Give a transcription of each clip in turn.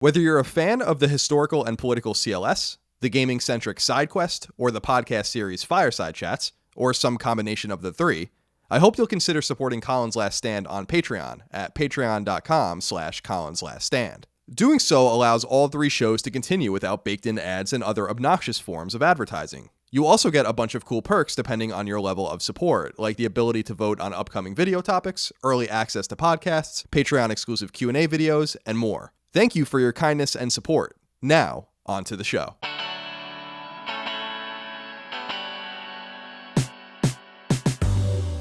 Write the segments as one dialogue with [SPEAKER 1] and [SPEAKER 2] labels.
[SPEAKER 1] Whether you're a fan of the historical and political CLS, the gaming-centric SideQuest, or the podcast series Fireside Chats, or some combination of the three, I hope you'll consider supporting Colin's Last Stand on Patreon at patreon.com/colinslaststand. Doing so allows all three shows to continue without baked-in ads and other obnoxious forms of advertising. You also get a bunch of cool perks depending on your level of support, like the ability to vote on upcoming video topics, early access to podcasts, Patreon-exclusive Q&A videos, and more. Thank you for your kindness and support. Now, on to the show.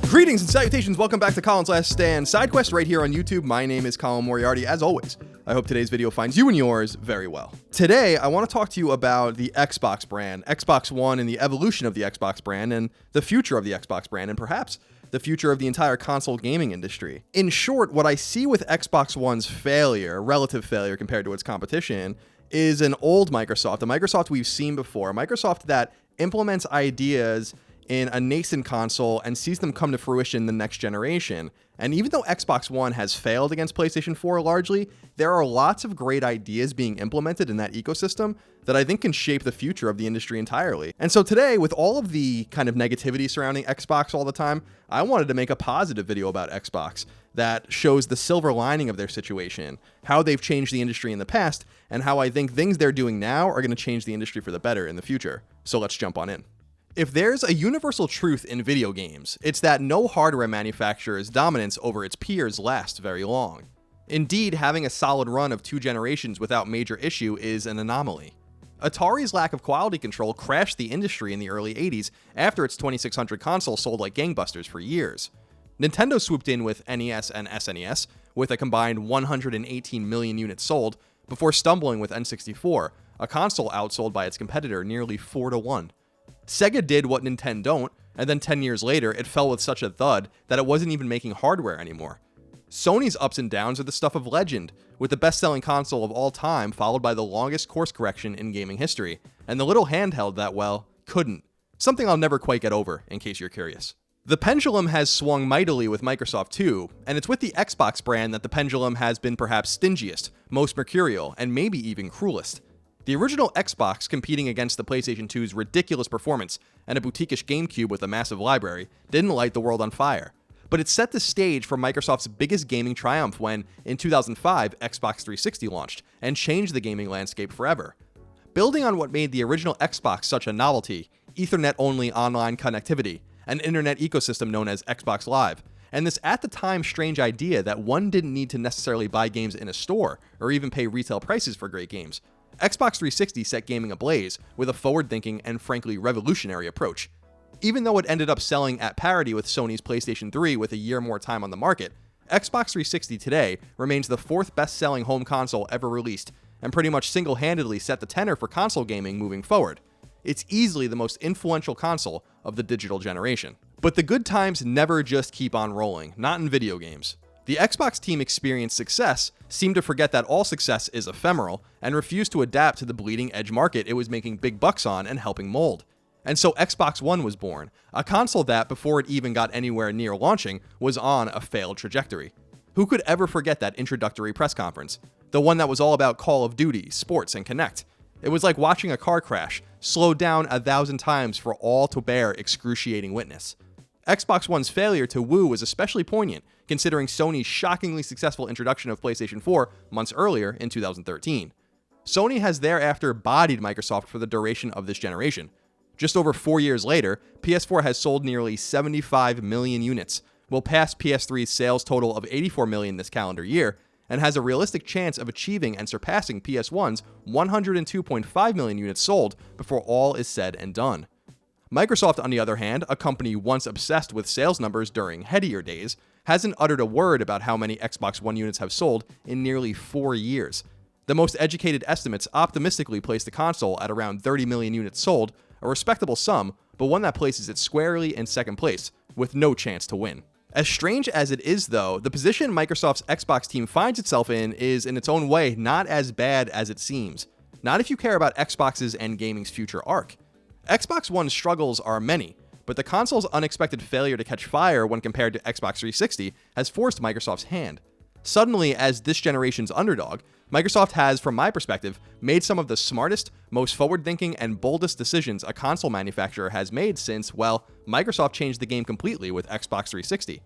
[SPEAKER 1] Greetings and salutations. Welcome back to Colin's Last Stand SideQuest right here on YouTube. My name is Colin Moriarty, as always. I hope today's video finds you and yours very well. Today, I want to talk to you about the Xbox brand, Xbox One and the evolution of the Xbox brand and the future of the Xbox brand and perhaps the future of the entire console gaming industry. In short, what I see with Xbox One's failure, relative failure compared to its competition, is an old Microsoft, a Microsoft we've seen before, a Microsoft that implements ideas in a nascent console and sees them come to fruition in the next generation. And even though Xbox One has failed against PlayStation 4 largely, there are lots of great ideas being implemented in that ecosystem that I think can shape the future of the industry entirely. And so today, with all of the kind of negativity surrounding Xbox all the time, I wanted to make a positive video about Xbox that shows the silver lining of their situation, how they've changed the industry in the past, and how I think things they're doing now are going to change the industry for the better in the future. So let's jump on in. If there's a universal truth in video games, it's that no hardware manufacturer's dominance over its peers lasts very long. Indeed, having a solid run of 2 generations without major issue is an anomaly. Atari's lack of quality control crashed the industry in the early 80s after its 2600 console sold like gangbusters for years. Nintendo swooped in with NES and SNES, with a combined 118 million units sold, before stumbling with N64, a console outsold by its competitor nearly 4-1. Sega did what Nintendo don't, and then 10 years later, it fell with such a thud that it wasn't even making hardware anymore. Sony's ups and downs are the stuff of legend, with the best-selling console of all time followed by the longest course correction in gaming history, and the little handheld that, well, couldn't. Something I'll never quite get over, in case you're curious. The pendulum has swung mightily with Microsoft too, and it's with the Xbox brand that the pendulum has been perhaps stingiest, most mercurial, and maybe even cruelest. The original Xbox, competing against the PlayStation 2's ridiculous performance and a boutiquish GameCube with a massive library, didn't light the world on fire. But it set the stage for Microsoft's biggest gaming triumph when, in 2005, Xbox 360 launched and changed the gaming landscape forever. Building on what made the original Xbox such a novelty, Ethernet-only online connectivity, an internet ecosystem known as Xbox Live, and this at-the-time strange idea that one didn't need to necessarily buy games in a store or even pay retail prices for great games, Xbox 360 set gaming ablaze with a forward-thinking and frankly revolutionary approach. Even though it ended up selling at parity with Sony's PlayStation 3 with a year more time on the market, Xbox 360 today remains the 4th best-selling home console ever released, and pretty much single-handedly set the tenor for console gaming moving forward. It's easily the most influential console of the digital generation. But the good times never just keep on rolling, not in video games. The Xbox team experienced success, seemed to forget that all success is ephemeral, and refused to adapt to the bleeding edge market it was making big bucks on and helping mold. And so Xbox One was born, a console that, before it even got anywhere near launching, was on a failed trajectory. Who could ever forget that introductory press conference? The one that was all about Call of Duty, sports, and Connect. It was like watching a car crash, slowed down 1,000 times for all to bear excruciating witness. Xbox One's failure to woo was especially poignant, considering Sony's shockingly successful introduction of PlayStation 4 months earlier in 2013. Sony has thereafter bodied Microsoft for the duration of this generation. Just over 4 years later, PS4 has sold nearly 75 million units, will pass PS3's sales total of 84 million this calendar year, and has a realistic chance of achieving and surpassing PS1's 102.5 million units sold before all is said and done. Microsoft, on the other hand, a company once obsessed with sales numbers during headier days, hasn't uttered a word about how many Xbox One units have sold in nearly 4 years. The most educated estimates optimistically place the console at around 30 million units sold, a respectable sum, but one that places it squarely in second place, with no chance to win. As strange as it is, though, the position Microsoft's Xbox team finds itself in is, in its own way, not as bad as it seems. Not if you care about Xbox's and gaming's future arc. Xbox One's struggles are many, but the console's unexpected failure to catch fire when compared to Xbox 360 has forced Microsoft's hand. Suddenly, as this generation's underdog, Microsoft has, from my perspective, made some of the smartest, most forward-thinking, and boldest decisions a console manufacturer has made since, well, Microsoft changed the game completely with Xbox 360.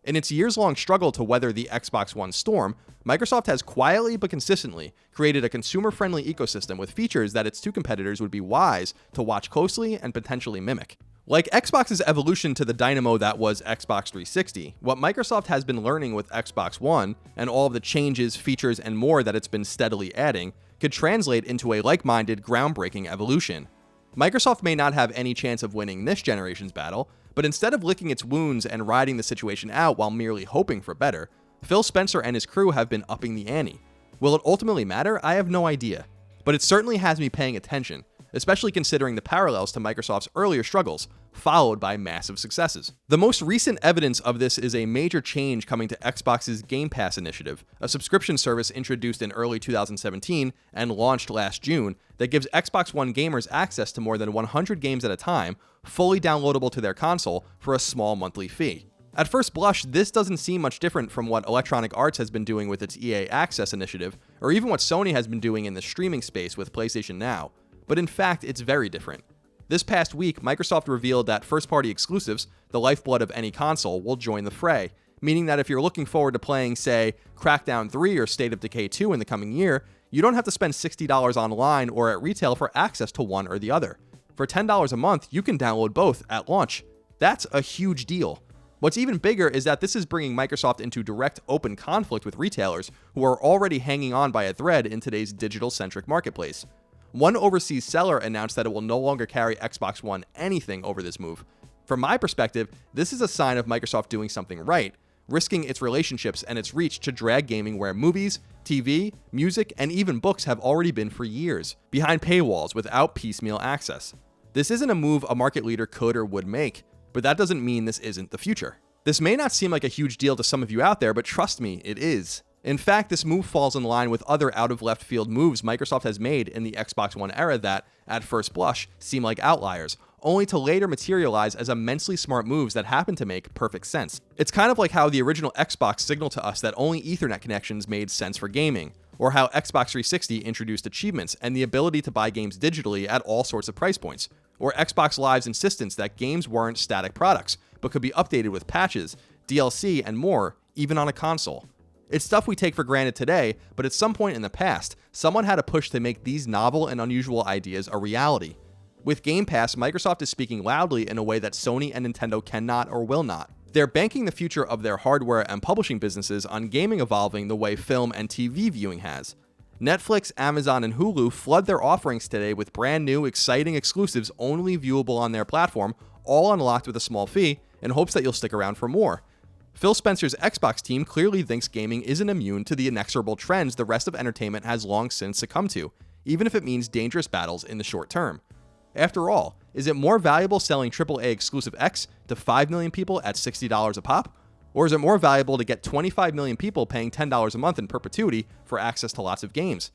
[SPEAKER 1] In its years-long struggle to weather the Xbox One storm, Microsoft has quietly but consistently created a consumer-friendly ecosystem with features that its two competitors would be wise to watch closely and potentially mimic. Like Xbox's evolution to the dynamo that was Xbox 360, what Microsoft has been learning with Xbox One, and all of the changes, features, and more that it's been steadily adding, could translate into a like-minded, groundbreaking evolution. Microsoft may not have any chance of winning this generation's battle, but instead of licking its wounds and riding the situation out while merely hoping for better, Phil Spencer and his crew have been upping the ante. Will it ultimately matter? I have no idea. But it certainly has me paying attention, especially considering the parallels to Microsoft's earlier struggles, followed by massive successes. The most recent evidence of this is a major change coming to Xbox's Game Pass initiative, a subscription service introduced in early 2017 and launched last June that gives Xbox One gamers access to more than 100 games at a time, fully downloadable to their console for a small monthly fee. At first blush, this doesn't seem much different from what Electronic Arts has been doing with its EA Access initiative, or even what Sony has been doing in the streaming space with PlayStation Now. But in fact, it's very different. This past week, Microsoft revealed that first-party exclusives, the lifeblood of any console, will join the fray, meaning that if you're looking forward to playing, say, Crackdown 3 or State of Decay 2 in the coming year, you don't have to spend $60 online or at retail for access to one or the other. For $10 a month, you can download both at launch. That's a huge deal. What's even bigger is that this is bringing Microsoft into direct open conflict with retailers who are already hanging on by a thread in today's digital-centric marketplace. One overseas seller announced that it will no longer carry Xbox One anything over this move. From my perspective, this is a sign of Microsoft doing something right, risking its relationships and its reach to drag gaming where movies, TV, music, and even books have already been for years, behind paywalls without piecemeal access. This isn't a move a market leader could or would make, but that doesn't mean this isn't the future. This may not seem like a huge deal to some of you out there, but trust me, it is. In fact, this move falls in line with other out-of-left-field moves Microsoft has made in the Xbox One era that, at first blush, seem like outliers, only to later materialize as immensely smart moves that happen to make perfect sense. It's kind of like how the original Xbox signaled to us that only Ethernet connections made sense for gaming, or how Xbox 360 introduced achievements and the ability to buy games digitally at all sorts of price points, or Xbox Live's insistence that games weren't static products, but could be updated with patches, DLC, and more, even on a console. It's stuff we take for granted today, but at some point in the past, someone had to push to make these novel and unusual ideas a reality. With Game Pass, Microsoft is speaking loudly in a way that Sony and Nintendo cannot or will not. They're banking the future of their hardware and publishing businesses on gaming evolving the way film and TV viewing has. Netflix, Amazon, and Hulu flood their offerings today with brand new, exciting exclusives only viewable on their platform, all unlocked with a small fee, in hopes that you'll stick around for more. Phil Spencer's Xbox team clearly thinks gaming isn't immune to the inexorable trends the rest of entertainment has long since succumbed to, even if it means dangerous battles in the short term. After all, is it more valuable selling AAA exclusive X to 5 million people at $60 a pop? Or is it more valuable to get 25 million people paying $10 a month in perpetuity for access to lots of games?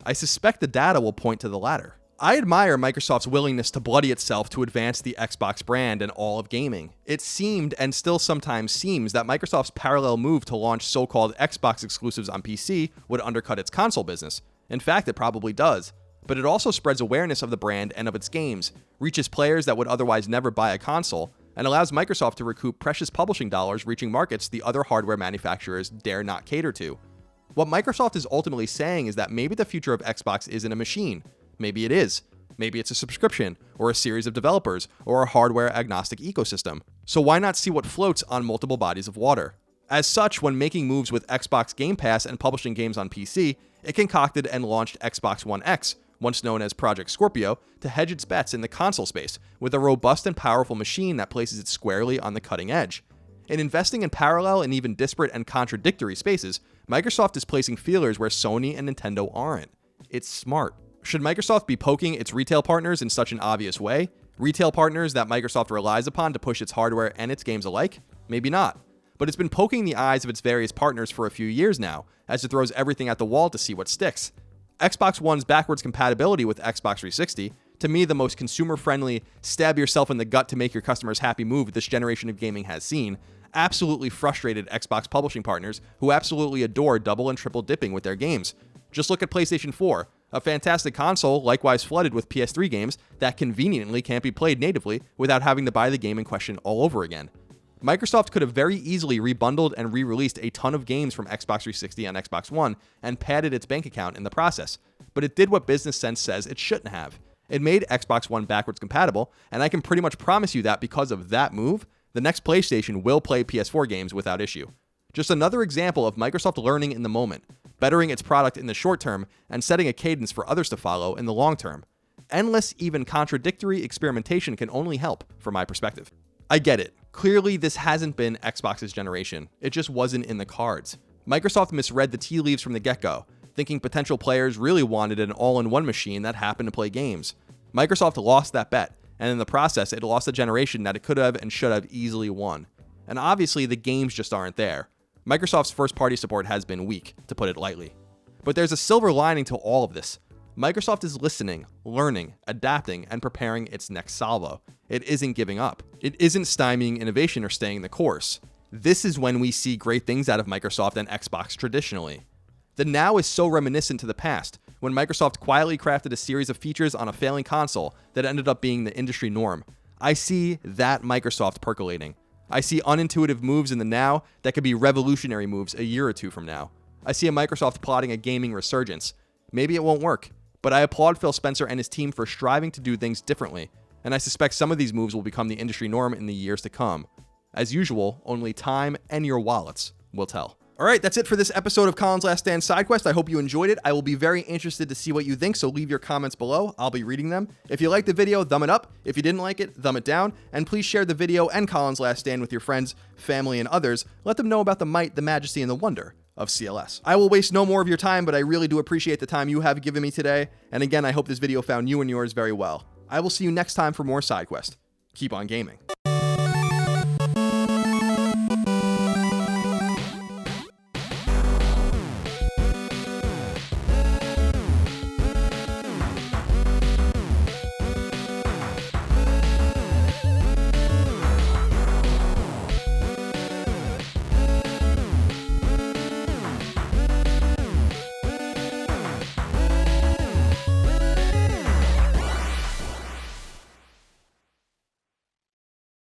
[SPEAKER 1] I suspect the data will point to the latter. I admire Microsoft's willingness to bloody itself to advance the Xbox brand and all of gaming. It seemed, and still sometimes seems, that Microsoft's parallel move to launch so-called Xbox exclusives on PC would undercut its console business. In fact, it probably does. But it also spreads awareness of the brand and of its games, reaches players that would otherwise never buy a console, and allows Microsoft to recoup precious publishing dollars reaching markets the other hardware manufacturers dare not cater to. What Microsoft is ultimately saying is that maybe the future of Xbox isn't a machine. Maybe it is. Maybe it's a subscription, or a series of developers, or a hardware-agnostic ecosystem. So why not see what floats on multiple bodies of water? As such, when making moves with Xbox Game Pass and publishing games on PC, it concocted and launched Xbox One X, once known as Project Scorpio, to hedge its bets in the console space, with a robust and powerful machine that places it squarely on the cutting edge. In investing in parallel and even disparate and contradictory spaces, Microsoft is placing feelers where Sony and Nintendo aren't. It's smart. Should Microsoft be poking its retail partners in such an obvious way? Retail partners that Microsoft relies upon to push its hardware and its games alike? Maybe not. But it's been poking the eyes of its various partners for a few years now, as it throws everything at the wall to see what sticks. Xbox One's backwards compatibility with Xbox 360, to me the most consumer-friendly, stab yourself in the gut to make your customers happy move this generation of gaming has seen, absolutely frustrated Xbox publishing partners who absolutely adore double and triple dipping with their games. Just look at PlayStation 4, a fantastic console likewise flooded with PS3 games that conveniently can't be played natively without having to buy the game in question all over again. Microsoft could have very easily rebundled and re-released a ton of games from Xbox 360 and Xbox One and padded its bank account in the process, but it did what business sense says it shouldn't have. It made Xbox One backwards compatible, and I can pretty much promise you that because of that move, the next PlayStation will play PS4 games without issue. Just another example of Microsoft learning in the moment, bettering its product in the short term, and setting a cadence for others to follow in the long term. Endless, even contradictory experimentation can only help, from my perspective. I get it. Clearly, this hasn't been Xbox's generation. It just wasn't in the cards. Microsoft misread the tea leaves from the get-go, thinking potential players really wanted an all-in-one machine that happened to play games. Microsoft lost that bet, and in the process, it lost a generation that it could have and should have easily won. And obviously, the games just aren't there. Microsoft's first-party support has been weak, to put it lightly. But there's a silver lining to all of this. Microsoft is listening, learning, adapting, and preparing its next salvo. It isn't giving up. It isn't stymieing innovation or staying the course. This is when we see great things out of Microsoft and Xbox traditionally. The now is so reminiscent to the past, when Microsoft quietly crafted a series of features on a failing console that ended up being the industry norm. I see that Microsoft percolating. I see unintuitive moves in the now that could be revolutionary moves a year or two from now. I see a Microsoft plotting a gaming resurgence. Maybe it won't work, but I applaud Phil Spencer and his team for striving to do things differently, and I suspect some of these moves will become the industry norm in the years to come. As usual, only time and your wallets will tell. All right, that's it for this episode of Colin's Last Stand Side Quest. I hope you enjoyed it. I will be very interested to see what you think, so leave your comments below. I'll be reading them. If you liked the video, thumb it up. If you didn't like it, thumb it down. And please share the video and Colin's Last Stand with your friends, family, and others. Let them know about the might, the majesty, and the wonder of CLS. I will waste no more of your time, but I really do appreciate the time you have given me today. And again, I hope this video found you and yours very well. I will see you next time for more Side Quest. Keep on gaming.